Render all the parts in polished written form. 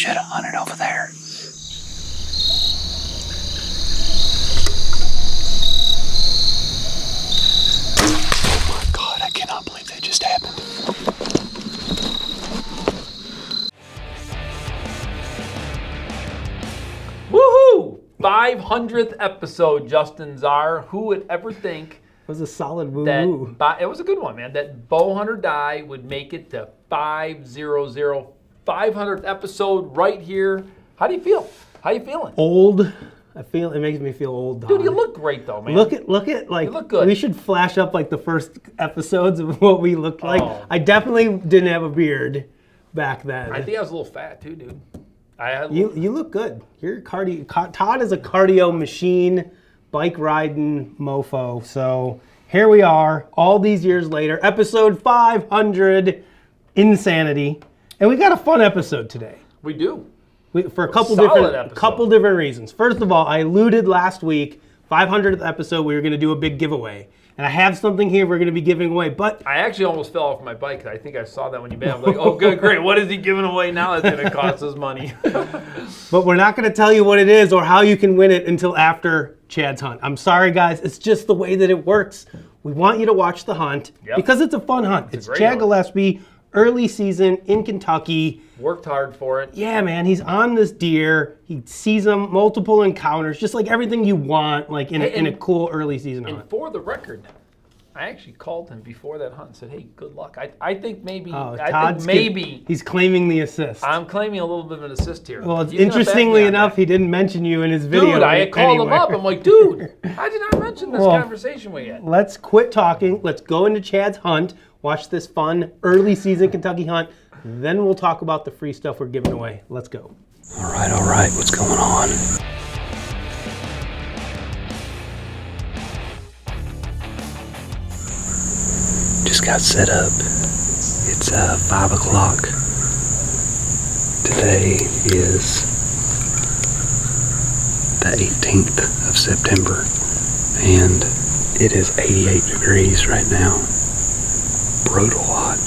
should have hunted over there. Oh my God, I cannot believe that just happened. Woohoo! 500th episode, Justin Czar. Who would ever think It was a solid woo that woo. it was a good one, man. That bow hunter die would make it to 500th episode right here. How do you feel? How you feeling? Old. It makes me feel old, Don. Dude, you look great though, man. Look at like you look good. We should flash up like the first episodes of what we looked like. Oh. I definitely didn't have a beard back then. I think I was a little fat too, dude. You look good. You're Todd is a cardio machine, bike riding mofo. So here we are, all these years later, episode 500, insanity, and we got a fun episode today. We do. For a couple Solid different reasons. First of all, I alluded last week, 500th episode, we were going to do a big giveaway. And I have something here we're going to be giving away, but... I actually almost fell off my bike. I think I saw that when you banned. I'm like, oh, good, great. What is he giving away now that's going to cost us money? But we're not going to tell you what it is or how you can win it until after Chad's hunt. I'm sorry, guys. It's just the way that it works. We want you to watch the hunt because it's a fun hunt. It's Chad Gillaspie, early season in Kentucky. Worked hard for it. Yeah, man. He's on this deer. He sees them, multiple encounters, just like everything you want, like in a cool early season hunt. And for the record, I actually called him before that hunt and said, hey, good luck. I think maybe, he's claiming the assist. I'm claiming a little bit of an assist here. Well, interestingly enough, he didn't mention you in his video. Dude, I called him up. I'm like, dude, how did I mention this conversation we had? Let's quit talking. Let's go into Chad's hunt, watch this fun early season Kentucky hunt. Then we'll talk about the free stuff we're giving away. Let's go. All right, what's going on? Just got set up. It's 5 o'clock. Today is the 18th of September, and it is 88 degrees right now. Brutal hot.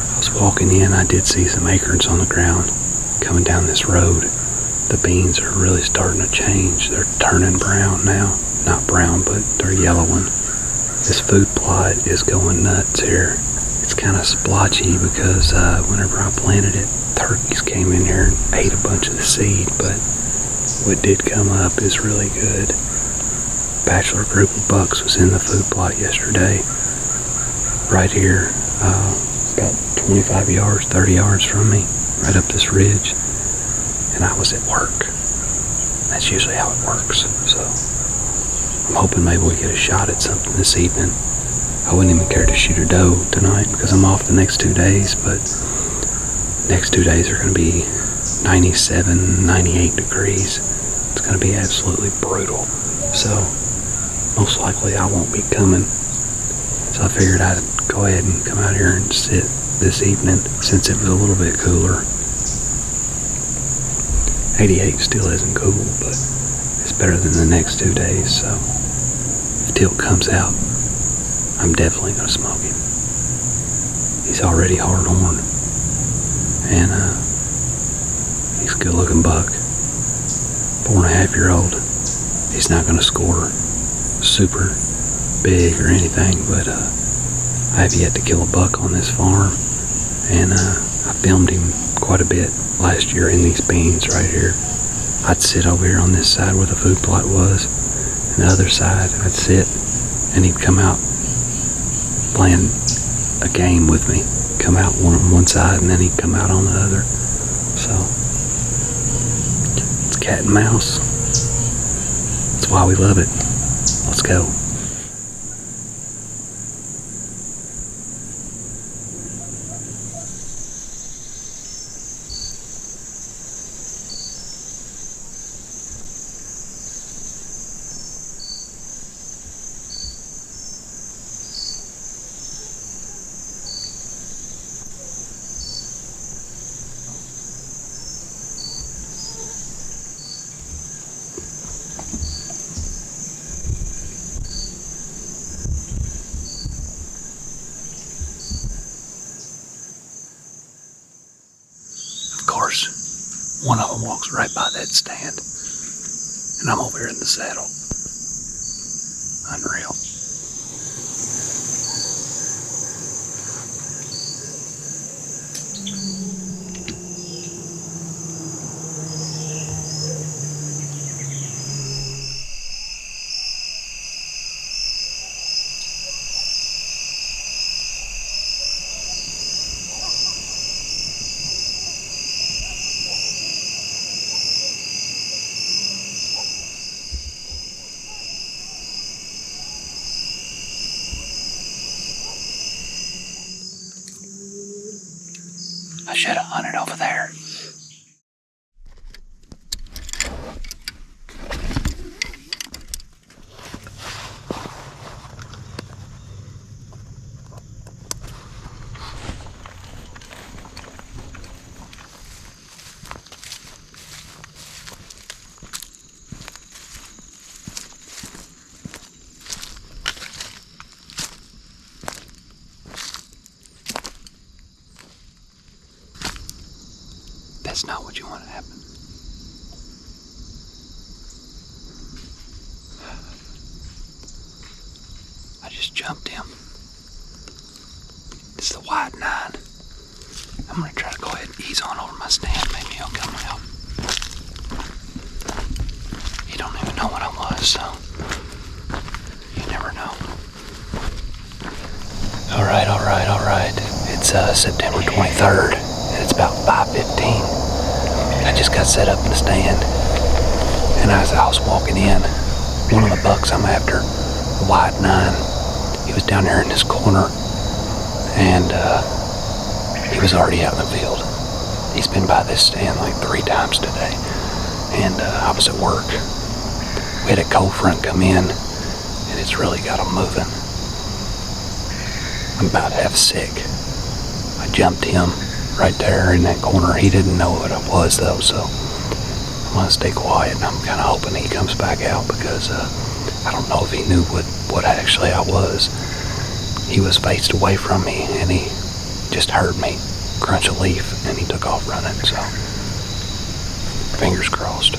I was walking in, I did see some acorns on the ground coming down this road. The beans are really starting to change. They're turning brown now. Not brown, but they're yellowing. This food plot is going nuts here. It's kind of splotchy because whenever I planted it, turkeys came in here and ate a bunch of the seed, but what did come up is really good. Bachelor group of bucks was in the food plot yesterday. Right here, about 25 yards, 30 yards from me, right up this ridge, and I was at work. That's usually how it works, so I'm hoping maybe we get a shot at something this evening. I wouldn't even care to shoot a doe tonight because I'm off the next 2 days, but next 2 days are going to be 97, 98 degrees. It's going to be absolutely brutal, so most likely I won't be coming. So I figured I'd go ahead and come out here and sit this evening since it was a little bit cooler. 88 still isn't cool, but it's better than the next 2 days, so if Tilt comes out, I'm definitely going to smoke him. He's already hard horn, and he's a good looking buck. 4.5-year-old. He's not going to score super big or anything, but I have yet to kill a buck on this farm, and I filmed him quite a bit last year in these beans right here. I'd sit over here on this side where the food plot was, and the other side I'd sit, and he'd come out playing a game with me. Come out on one side and then he'd come out on the other. So it's cat and mouse. That's why we love it. Let's go. One of them walks right by that stand, and I'm over here in the saddle. Unreal. I should have hunted over there. That's not what you want to happen. I just jumped him. It's the wide 9. I'm going to try to go ahead and ease on over my stand. Maybe he'll come out. He don't even know what I was, so you never know. All right. It's September 23rd, and it's about 5:15. I just got set up in the stand, and as I was walking in, one of the bucks I'm after, the wide 9, he was down there in this corner, and he was already out in the field. He's been by this stand like 3 times today, and I was at work. We had a cold front come in, and it's really got him moving. I'm about half sick. I jumped him right there in that corner. He didn't know what it was though, so I'm gonna stay quiet, and I'm kind of hoping he comes back out because I don't know if he knew what actually I was. He was faced away from me, and he just heard me crunch a leaf, and he took off running, so fingers crossed.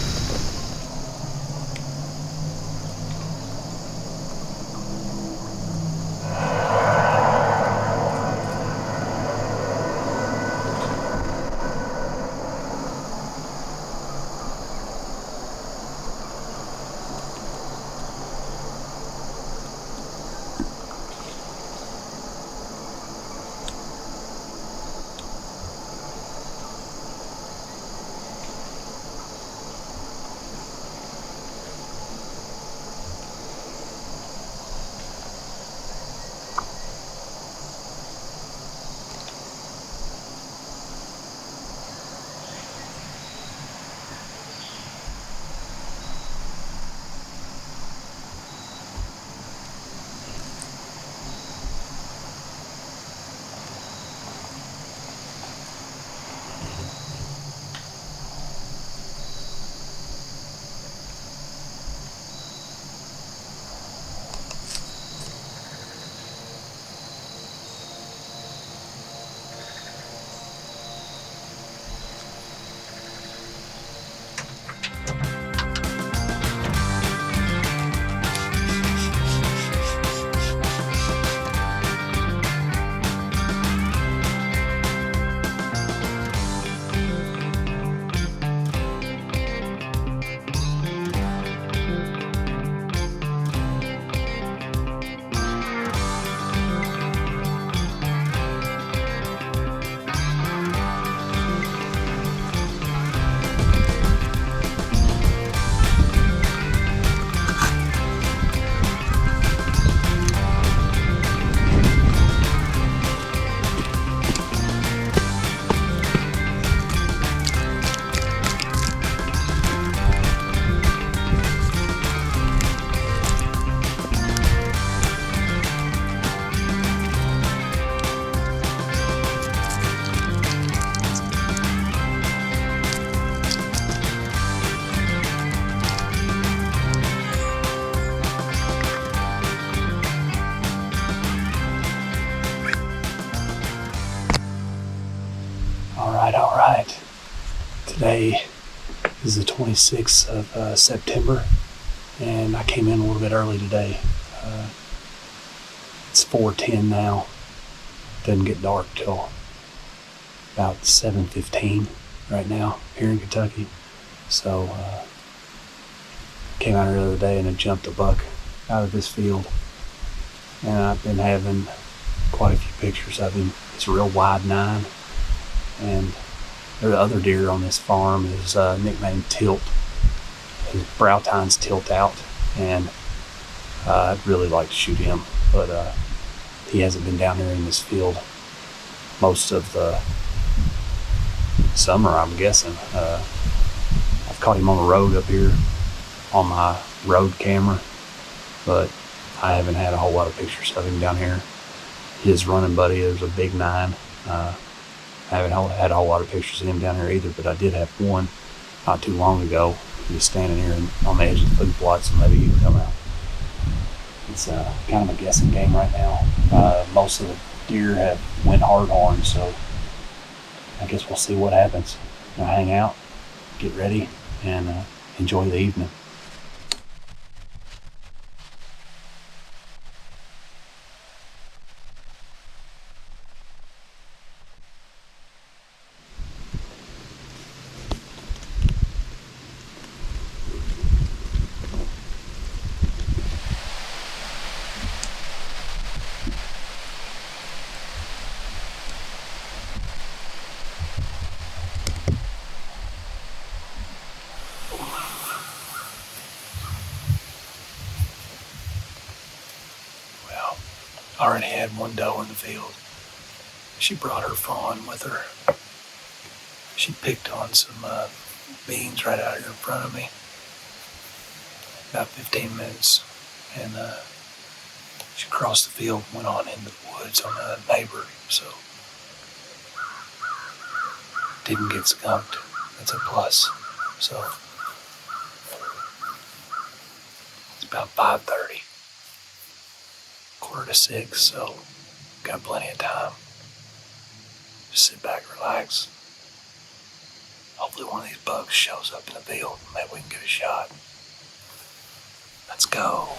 All right. Today This is the 26th of September, and I came in a little bit early today. It's 4:10 now. Doesn't get dark till about 7:15 right now here in Kentucky. So came out here the other day and I jumped a buck out of this field, and I've been having quite a few pictures of him. He's a real wide 9, and the other deer on this farm is nicknamed Tilt. His brow tines tilt out, and I'd really like to shoot him, but he hasn't been down here in this field most of the summer, I'm guessing. I've caught him on the road up here on my road camera, but I haven't had a whole lot of pictures of him down here. His running buddy is a big 9. I haven't had a whole lot of pictures of him down here either, but I did have one not too long ago. He was standing here on the edge of the food plot, so maybe he would come out. It's kind of a guessing game right now. Most of the deer have went hard horn, so I guess we'll see what happens. I'll hang out, get ready, and enjoy the evening. I already had one doe in the field. She brought her fawn with her. She picked on some beans right out here in front of me. About 15 minutes, and she crossed the field and went on into the woods on a neighbor, so didn't get skunked. That's a plus. So it's about 5:30. 5:45, so got plenty of time. Just sit back, relax. Hopefully one of these bugs shows up in the field. Maybe we can get a shot. Let's go.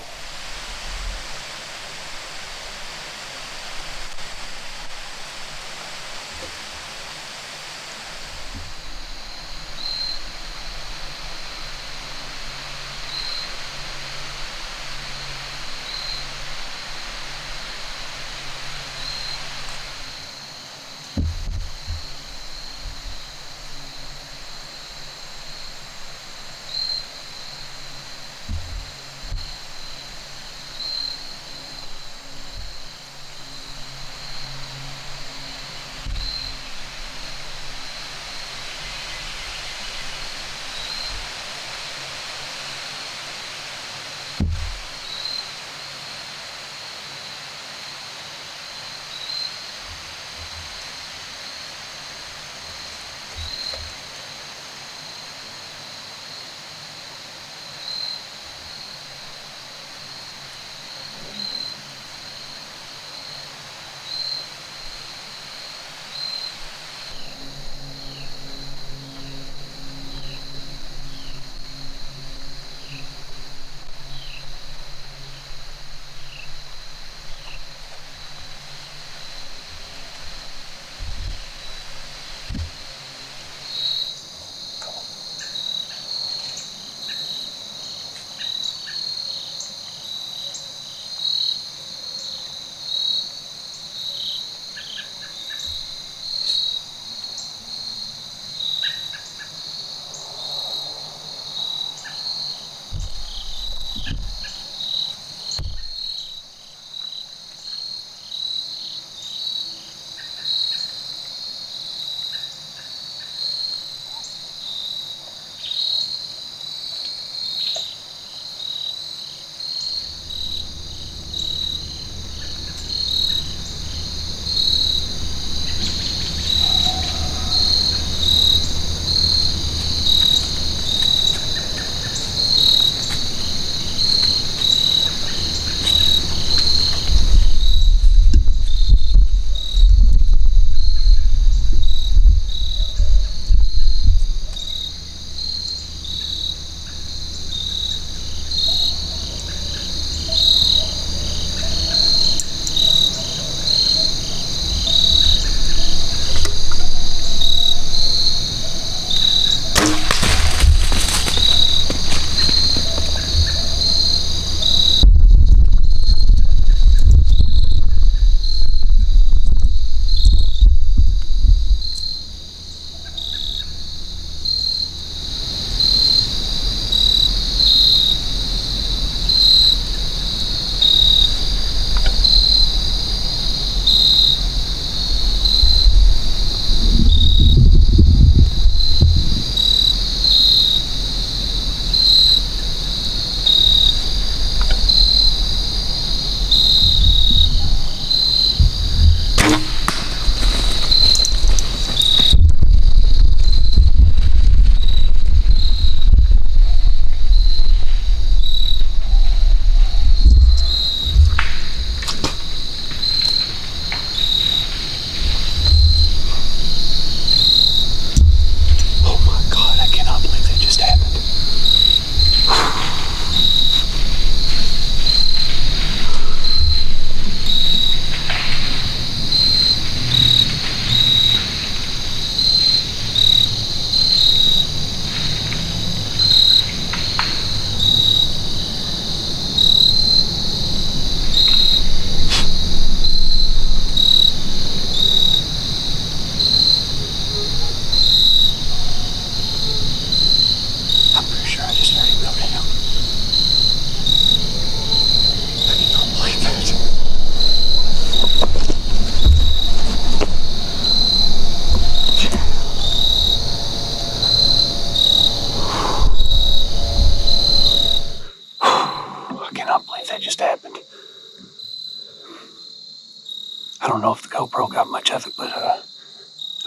But I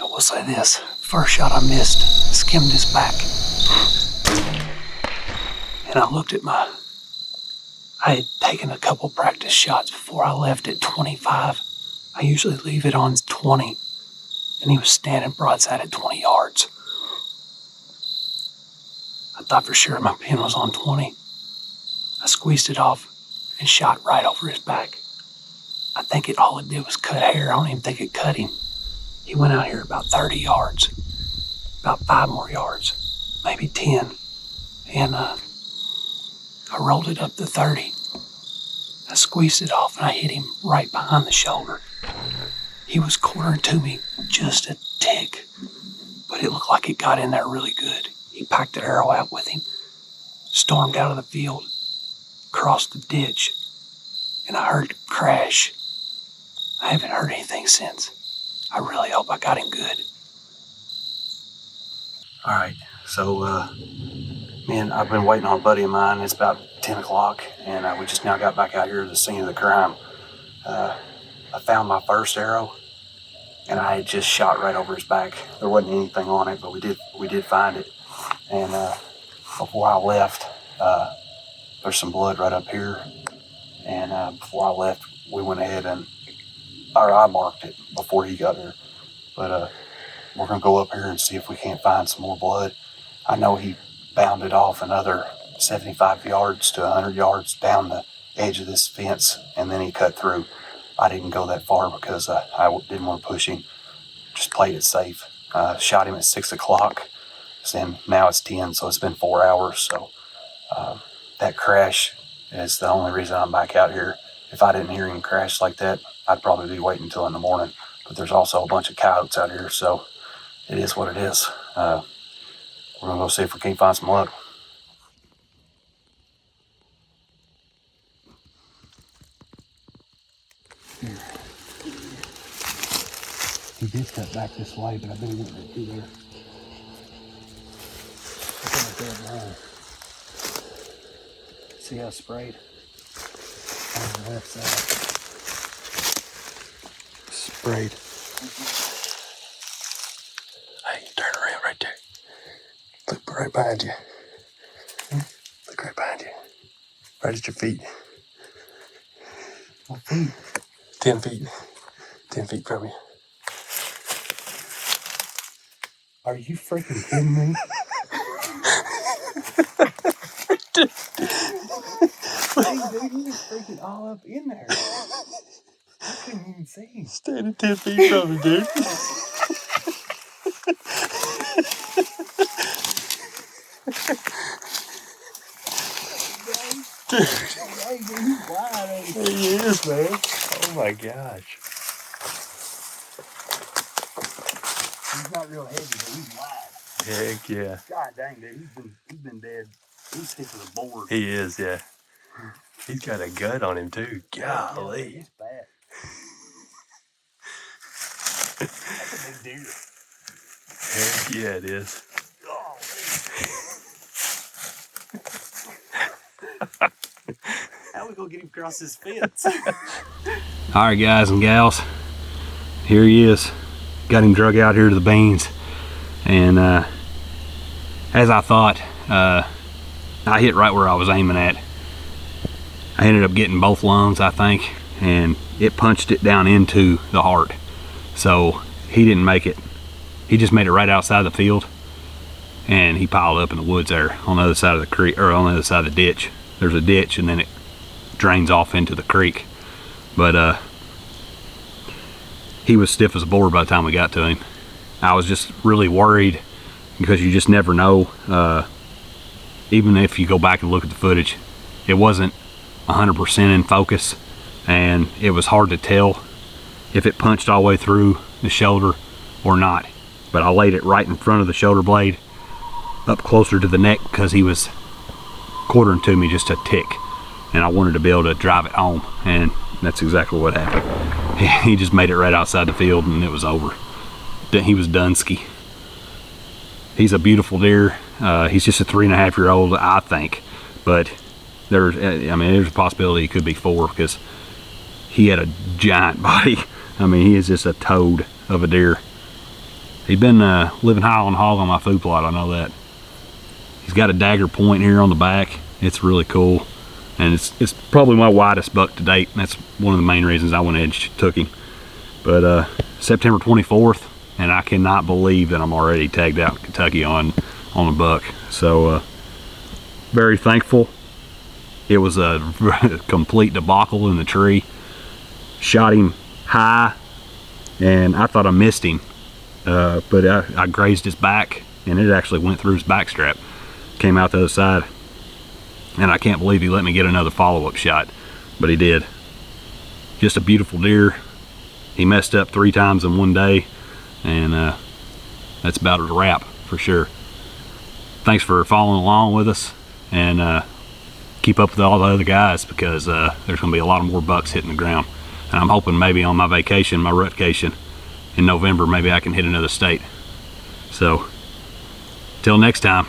will say this, first shot I missed, skimmed his back. And I looked at I had taken a couple practice shots before I left at 25. I usually leave it on 20, and he was standing broadside at 20 yards. I thought for sure my pin was on 20. I squeezed it off and shot right over his back. I think all it did was cut hair. I don't even think it cut him. He went out here about 30 yards, about 5 more yards, maybe 10. And I rolled it up to 30. I squeezed it off and I hit him right behind the shoulder. He was quartering to me just a tick, but it looked like it got in there really good. He packed the arrow out with him, stormed out of the field, crossed the ditch, and I heard it crash. I haven't heard anything since. I really hope I got him good. All right, so man, I've been waiting on a buddy of mine. It's about 10 o'clock, and we just now got back out here to the scene of the crime. I found my first arrow, and I had just shot right over his back. There wasn't anything on it, but we did find it. And before I left, there's some blood right up here. And before I left, we went ahead or I marked it before he got here. But we're gonna go up here and see if we can't find some more blood. I know he bounded off another 75 yards to 100 yards down the edge of this fence, and then he cut through. I didn't go that far because I didn't want to push him. Just played it safe. Shot him at 6 o'clock, and now it's 10, so it's been 4 hours. So that crash is the only reason I'm back out here. If I didn't hear him crash like that, I'd probably be waiting until in the morning. But there's also a bunch of coyotes out here, so it is what it is. We're gonna go see if we can't find some luck. He did cut back this way, but I bet he went right through there. See how it's sprayed? On the left side. Sprayed. Hey, turn around right there. Look right behind you. Look right behind you. Right at your feet. What feet? 10 feet. 10 feet from you. Are you freaking kidding me? Dude, he was freaking all up in there. I couldn't even see him. Standing 10 feet from me, dude. Dude. Hey, dude, he's wide open. He is, man. Oh my gosh. He's not real heavy, but he's wide. Heck yeah. God dang, dude, he's been dead. He's hit to the board. He is, yeah. He's got a gut on him too. Golly. Yeah, he's bad. That's a big deer. Heck yeah, it is. How we gonna get him across this fence? All right, guys and gals, here he is. Got him drug out here to the beans, and as I thought, I hit right where I was aiming at. I ended up getting both lungs, I think, and it punched it down into the heart. So he didn't make it. He just made it right outside the field, and he piled up in the woods there on the other side of the creek, or on the other side of the ditch. There's a ditch, and then it drains off into the creek. But he was stiff as a board by the time we got to him. I was just really worried because you just never know. Even if you go back and look at the footage, it wasn't 100% in focus, and it was hard to tell if it punched all the way through the shoulder or not. But I laid it right in front of the shoulder blade, up closer to the neck, because he was quartering to me just a tick, and I wanted to be able to drive it home, and that's exactly what happened. He just made it right outside the field, and it was over. He was Dunsky. He's a beautiful deer. He's just a 3.5-year-old, I think, but there's a possibility he could be 4, because he had a giant body. I mean, he is just a toad of a deer. He's been living high on hog on my food plot, I know that. He's got a dagger point here on the back. It's really cool. And it's probably my widest buck to date. That's one of the main reasons I went ahead and took him. But September 24th, and I cannot believe that I'm already tagged out in Kentucky on a buck. So very thankful. It was a complete debacle in the tree. Shot him high, and I thought I missed him. But I grazed his back, and it actually went through his back strap. Came out the other side. And I can't believe he let me get another follow-up shot, but he did. Just a beautiful deer. He messed up 3 times in one day, and that's about a wrap for sure. Thanks for following along with us, and keep up with all the other guys, because there's going to be a lot more bucks hitting the ground. And I'm hoping maybe on my vacation, my rutcation in November, maybe I can hit another state. So, till next time,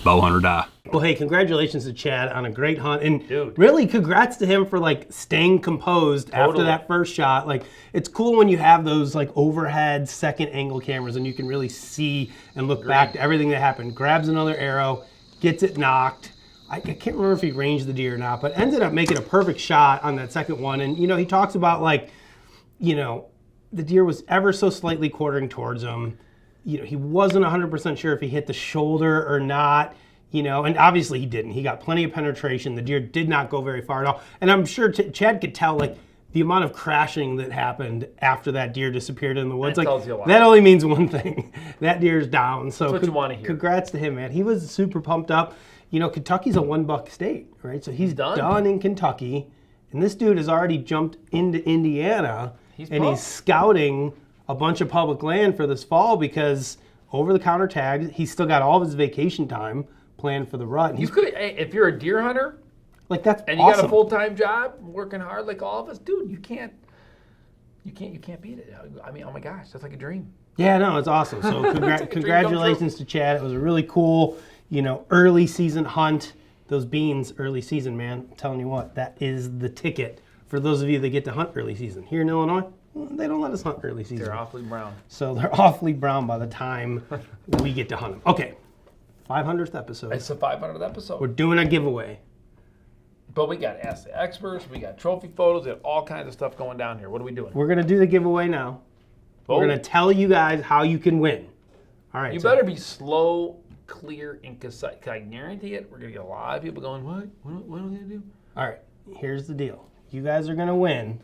bow hunter die. Well, hey, congratulations to Chad on a great hunt, and Dude. really congrats to him for like staying composed after that first shot. Like, it's cool when you have those like overhead second angle cameras and you can really see and look back to everything that happened. Grabs another arrow, gets it knocked. I can't remember if he ranged the deer or not, but ended up making a perfect shot on that second one. And you know, he talks about like, you know, the deer was ever so slightly quartering towards him. You know, he wasn't 100% sure if he hit the shoulder or not. You know, and obviously he didn't. He got plenty of penetration. The deer did not go very far at all. And I'm sure Chad could tell, like, the amount of crashing that happened after that deer disappeared in the woods. That tells you a lot. That only means one thing. That deer's down. So That's what you want to hear. Congrats to him, man. He was super pumped up. You know, Kentucky's a 1-buck state, right? So he's done. done in Kentucky. And this dude has already jumped into Indiana. He's scouting a bunch of public land for this fall, because over-the-counter tags, he's still got all of his vacation time planned for the rut. And You could, if you're a deer hunter like, that's and you awesome. got a full-time job, working hard like all of us, dude, you can't beat it. I mean, oh my gosh, that's like a dream. Yeah, no, it's awesome. So like a dream come congratulations to Chad. It was a really cool, you know, early season hunt. Those beans, early season, man. I'm telling you what, that is the ticket for those of you that get to hunt early season. Here in Illinois, they don't let us hunt early season. They're awfully brown. So they're awfully brown by the time we get to hunt them. Okay, 500th episode. It's the 500th episode. We're doing a giveaway. But we got Ask the Experts, we got trophy photos, we got all kinds of stuff going down here. What are we doing? We're going to do the giveaway now. Oh, We're going to tell you guys how you can win. All right. you so better be slow, clear, and concise. I guarantee it, we're going to get a lot of people going, what? What are we going to do? All right. Here's the deal. You guys are going to win.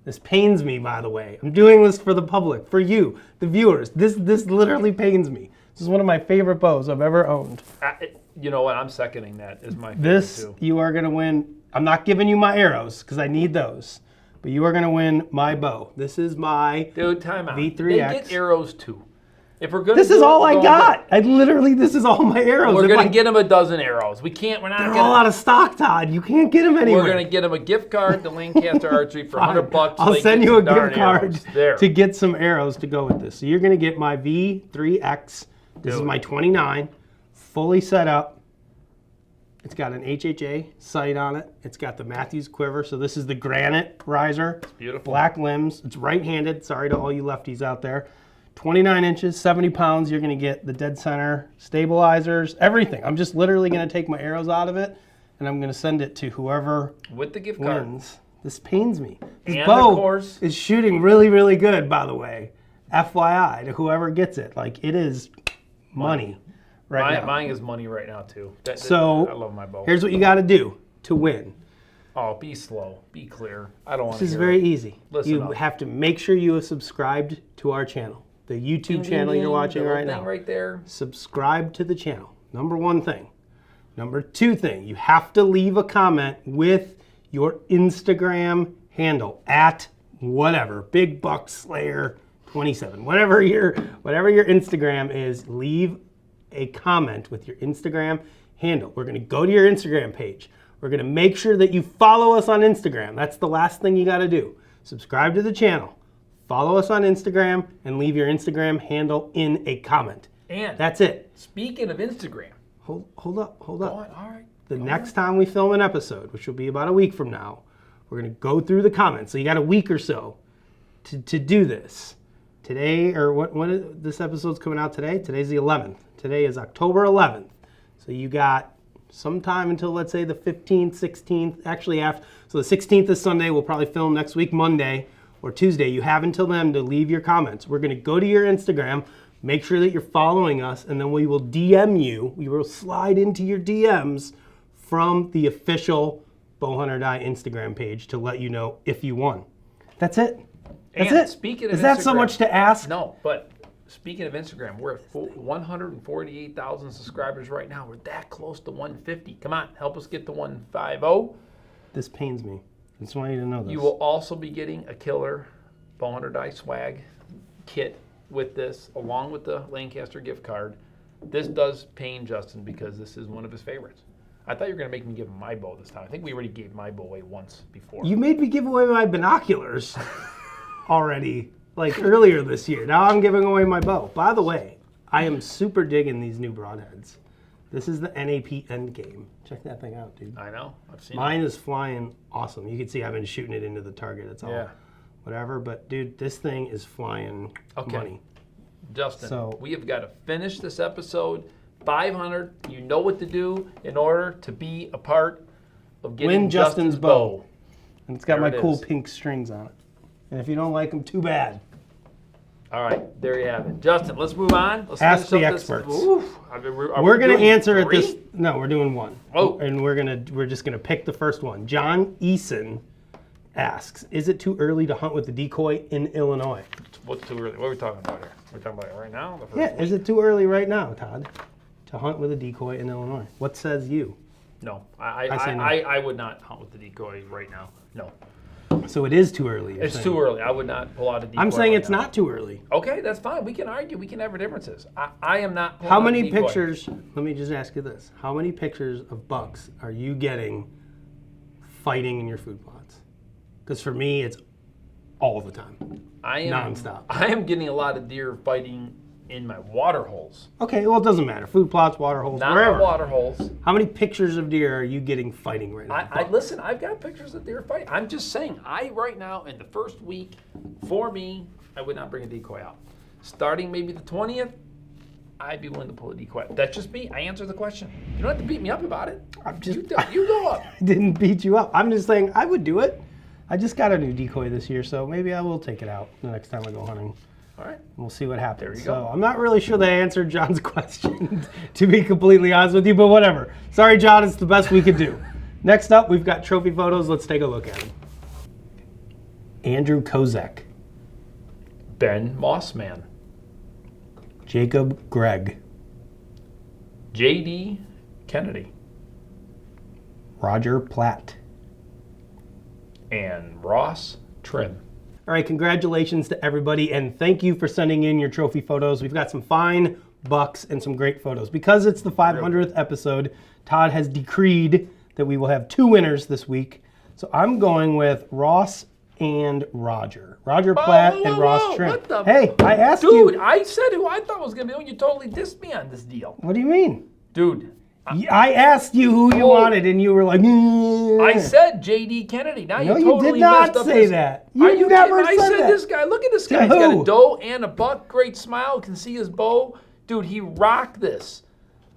This pains me, by the way. I'm doing this for the public, for you, the viewers. This literally pains me. This is one of my favorite bows I've ever owned. You know what? I'm seconding that. Is my favorite This, too. you are going to win. I'm not giving you my arrows because I need those. But you are going to win my bow. This is my Dude, time out. V3X. They get arrows too. If we're gonna This do is it, all we're I going got. This is all my arrows. We're If going I- to get them a dozen arrows. We're not They're gonna, all out of stock, Todd. You can't get them anywhere. We're going to get them a gift card to Lancaster Archery for $100 bucks. I'll They send get you a some darn gift card arrows. There. to get some arrows to go with this. So you're going to get my V3X. This is Dude. my 29, fully set up. It's got an HHA sight on it. It's got the Matthews quiver. So this is the granite riser. It's beautiful. Black limbs. It's right-handed. Sorry to all you lefties out there. 29 inches, 70 pounds. You're going to get the dead center stabilizers, everything. I'm just literally going to take my arrows out of it, and I'm going to send it to whoever With the gift card. wins. This pains me. This And bow of course- is shooting really, really good, by the way. FYI to whoever gets it. Like, it is money right now. Mine is money right now too. So I love my bow. here's what you got to do to win. Oh, be slow. Be clear. I don't want to This is hear very it. easy. Listen You up. have to make sure you have subscribed to our channel, the YouTube Ding, channel ding, you're ding, watching the right little now. thing right there. Subscribe to the channel. Number one thing. Number two thing, you have to leave a comment with your Instagram handle at whatever, Big Buck Slayer 27. Whatever your Instagram is, leave a comment with your Instagram handle. We're going to go to your Instagram page. We're going to make sure that you follow us on Instagram. That's the last thing you got to do. Subscribe to the channel, follow us on Instagram, and leave your Instagram handle in a comment. And That's it. speaking of Instagram, Hold up. go on. All right. The next time we film an episode, which will be about a week from now, we're going to go through the comments. So you got a week or so to do this, Today, or when this episode's coming out today? Today's the 11th. Today is October 11th. So you got some time until, let's say, the 15th, 16th. Actually, so the 16th is Sunday. We'll probably film next week, Monday or Tuesday. You have until then to leave your comments. We're going to go to your Instagram, make sure that you're following us, and then we will DM you. We will slide into your DMs from the official Bowhunter Die Instagram page to let you know if you won. That's it. That's And it. speaking of Is that Instagram, so much to ask? No, but speaking of Instagram, we're at 148,000 subscribers right now. We're that close to 150. Come on, help us get to 150. This pains me. I just want you to know this. You will also be getting a killer Bowhunter Die swag kit with this, along with the Lancaster gift card. This does pain Justin because this is one of his favorites. I thought you were going to make me give him my bow this time. I think we already gave my bow away once before. You made me give away my binoculars already, like earlier this year. Now I'm giving away my bow. By the way, I am super digging these new broadheads. This is the NAP Endgame. Check that thing out, dude. I know. I've seen Mine is flying awesome. You can see I've been shooting it into the target. It's all whatever. But, dude, this thing is flying money. Justin, So- we have got to finish this episode. 500. You know what to do in order to be a part of getting Win Justin's bow. And it's got There my it cool is. pink strings on it. And if you don't like them, too bad. All right, there you have it. Justin, let's move on. Let's Ask finish the up this- experts. Oof. We're going to answer at three? this. No, we're doing one. Oh. And we're just going to pick the first one. John Eason asks, is it too early to hunt with the decoy in Illinois? What's too early? What are we talking about here? We're talking about it right now? The first Yeah, week? is it too early right now, Todd, to hunt with a decoy in Illinois? What says you? No, I say no. I would not hunt with the decoy right now. No, So it is too early. it's too early. I would not pull out a decoy. I'm saying right it's now. not too early. Okay, that's fine. We can argue. We can have our differences. I am not. Pulling How out a many decoy. pictures, let me just ask you this. How many pictures of bucks are you getting fighting in your food plots? Because for me, it's all the time. I am nonstop. I am getting a lot of deer fighting in my water holes. Okay, well, it doesn't matter. Food plots, water holes, Not wherever. my water holes. How many pictures of deer are you getting fighting right now? I listen. I've got pictures of deer fighting. I'm just saying. Right now in the first week, for me, I would not bring a decoy out. Starting maybe the 20th, I'd be willing to pull a decoy out. That's just me. I answer the question. You don't have to beat me up about it. I'm just, You go up. I didn't beat you up. I'm just saying I would do it. I just got a new decoy this year, so maybe I will take it out the next time I go hunting. All right. We'll see what happens. There you So go. I'm not really sure that I answered John's question, to be completely honest with you, but whatever. Sorry, John, it's the best we could do. Next up, we've got trophy photos. Let's take a look at them. Andrew Kozak, Ben Mossman, Jacob Gregg, J.D. Kennedy, Roger Platt. and Ross Trim. All right, congratulations to everybody, and thank you for sending in your trophy photos. We've got some fine bucks and some great photos. Because it's the 500th episode, Todd has decreed that we will have 2 winners this week. So I'm going with Ross and Roger. Roger Platt and Ross Trim. What the? Hey, I asked Dude, you. I said who I thought was going to be. You totally dissed me on this deal. What do you mean? Dude, I asked you who you wanted, and you were like, I said J.D. Kennedy. Now No, you you totally did not messed up say this. that. Are You you never kidding? I said said that. this guy. Look at this To guy. He's got who? a doe and a buck. Great smile. Can see his bow. Dude, he rocked this.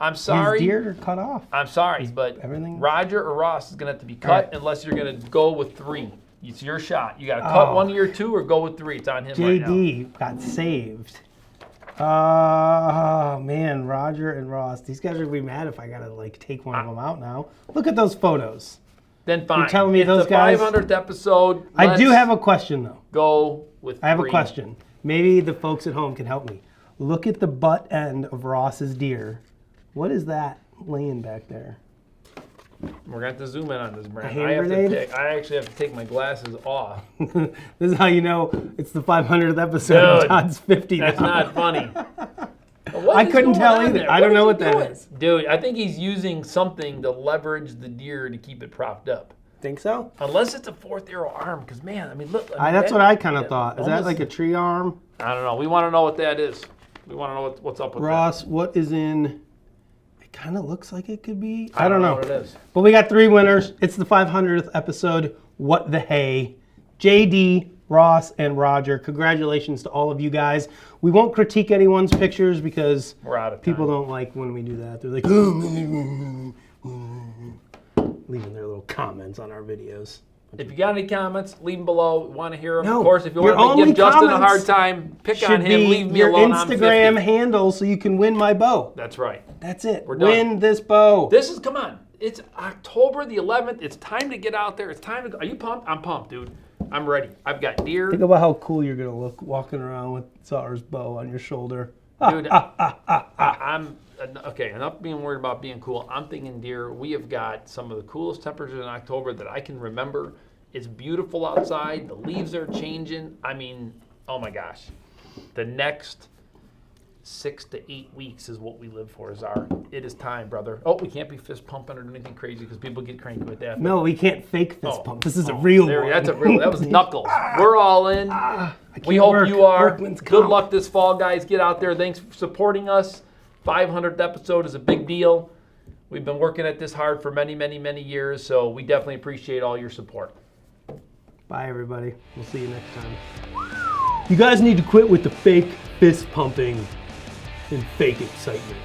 I'm sorry. His deer are cut off. I'm sorry, but everything- Roger or Ross is going to have to be cut right. unless you're going to go with 3. It's your shot. You got to cut one of your 2 or go with 3. It's on him right now. JD got saved. Oh man, Roger and Ross. These guys are gonna be mad if I gotta like take one of them out now. Look at those photos. Then fine. telling me it's those the guys- 500th episode. I do Let's have a question though. go with 3. I have a question. Maybe the folks at home can help me. Look at the butt end of Ross's deer. What is that laying back there? We're going to have to zoom in on this, Brandon. hand grenade? I actually have to take my glasses off. This is how you know it's the 500th episode. Dude, Todd's 50 now. That's not funny. I couldn't tell either. I don't know what that is. Dude, I think he's using something to leverage the deer to keep it propped up. Think so? Unless it's a 4th arrow arm, because man, I mean, look. That's what I kind of thought. Is that almost- like a tree arm? I don't know. We want to know what that is. We want to know what's up with Ross, what is in... It kind of looks like it could be. that. I don't know. what it is. But we got 3 winners. It's the 500th episode. What the hey? JD, Ross, and Roger. Congratulations to all of you guys. We won't critique anyone's pictures because We're out of time. people don't like when we do that. They're like, leaving their little comments on our videos. If you got any comments, leave them below. We want to hear them. No, Of course, if you your want to give only Justin a comments hard time, pick Should on him. be Leave me your alone. I'm Instagram 50. handle so you can win my bow. That's right. That's it. We're done. Win this bow. This is, come on. It's October the 11th. It's time to get out there. It's time to go. Are you pumped? I'm pumped, dude. I'm ready. I've got deer. Think about how cool you're gonna look walking around with Czar's bow on your shoulder. Dude, I'm okay. Enough being worried about being cool. I'm thinking deer. We have got some of the coolest temperatures in October that I can remember. It's beautiful outside. The leaves are changing. I mean, oh my gosh. The next 6 to 8 weeks is what we live for, Czar. It is time, brother. Oh, we can't be fist pumping or anything crazy because people get cranky with that. No, we can't fake fist Oh, pump. This is a real There, one. that's a real. That was knuckles. We're all in. We hope work. you are. Workman's Good comp. luck this fall, guys. Get out there. Thanks for supporting us. 500th episode is a big deal. We've been working at this hard for many, many, many years, so we definitely appreciate all your support. Bye, everybody. We'll see you next time. You guys need to quit with the fake fist pumping and fake excitement.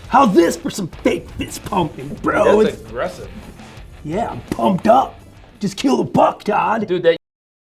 How's this for some fake fist pumping, bro? That's aggressive. Yeah, I'm pumped up. Just kill the buck, Todd. Dude, that